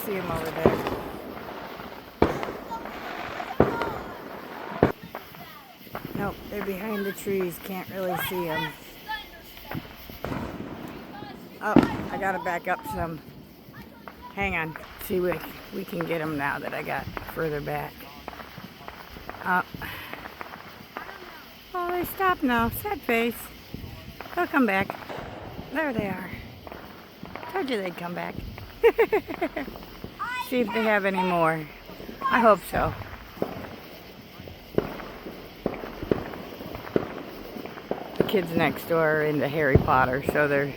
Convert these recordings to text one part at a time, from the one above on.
see them over there. Nope, they're behind the trees. Can't really see them. Oh, I gotta back up some. Hang on. See, we can get them now that I got further back. Oh, they stopped now. Sad face. They'll come back. There they are. Told you they'd come back. See if they have any more. I hope so. The kids next door are into Harry Potter, so they're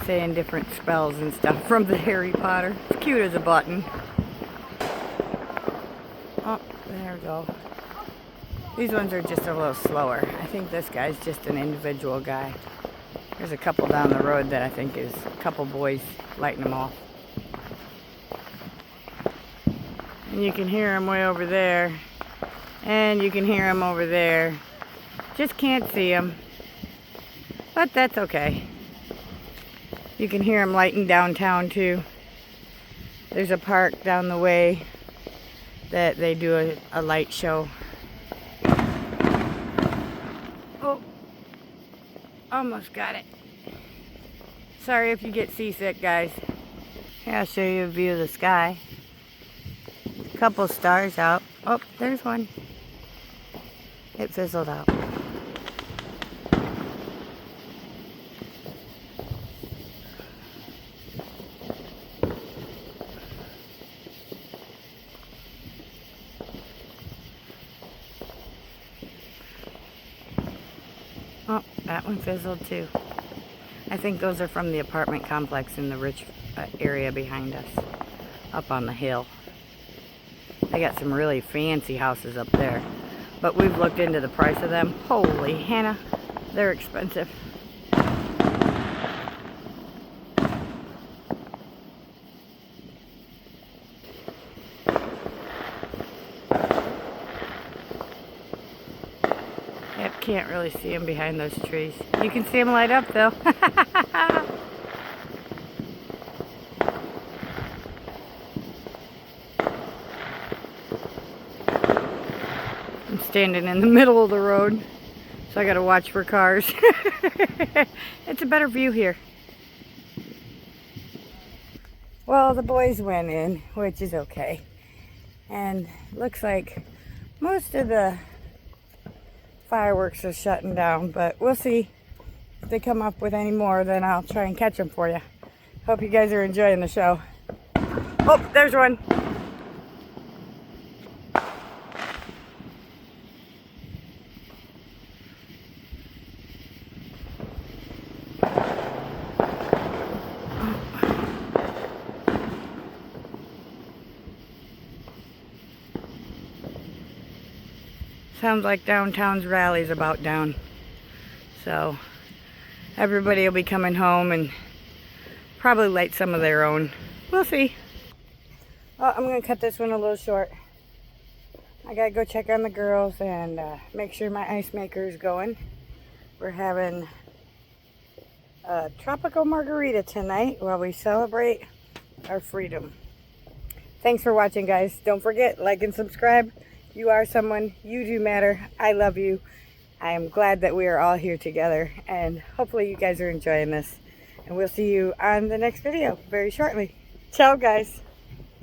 saying different spells and stuff from the Harry Potter. It's cute as a button. Oh, there we go. These ones are just a little slower. I think this guy's just an individual guy. There's a couple down the road that I think is a couple boys lighting them off. And you can hear them way over there. And you can hear them over there. Just can't see them. But that's okay. You can hear them lighting downtown too. There's a park down the way that they do a light show. Oh, almost got it. Sorry if you get seasick, guys. Here, I'll show you a view of the sky. A couple stars out. Oh, there's one. It fizzled out. Oh, that one fizzled too. I think those are from the apartment complex in the rich area behind us, up on the hill. They got some really fancy houses up there, but we've looked into the price of them. Holy Hannah, they're expensive. Yep, can't really see them behind those trees. You can see them light up though. I'm standing in the middle of the road, so I gotta watch for cars. It's a better view here. Well, the boys went in, which is okay. And looks like most of the fireworks are shutting down, but we'll see if they come up with any more. Then I'll try and catch them for you. Hope you guys are enjoying the show. Oh, there's one. Sounds like downtown's rally's about down. So everybody will be coming home and probably light some of their own. We'll see. Oh, I'm going to cut this one a little short. I got to go check on the girls and make sure my ice maker is going. We're having a tropical margarita tonight while we celebrate our freedom. Thanks for watching, guys. Don't forget, like and subscribe. You are someone. You do matter. I love you. I am glad that we are all here together, and hopefully you guys are enjoying this. And we'll see you on the next video very shortly. Ciao, guys.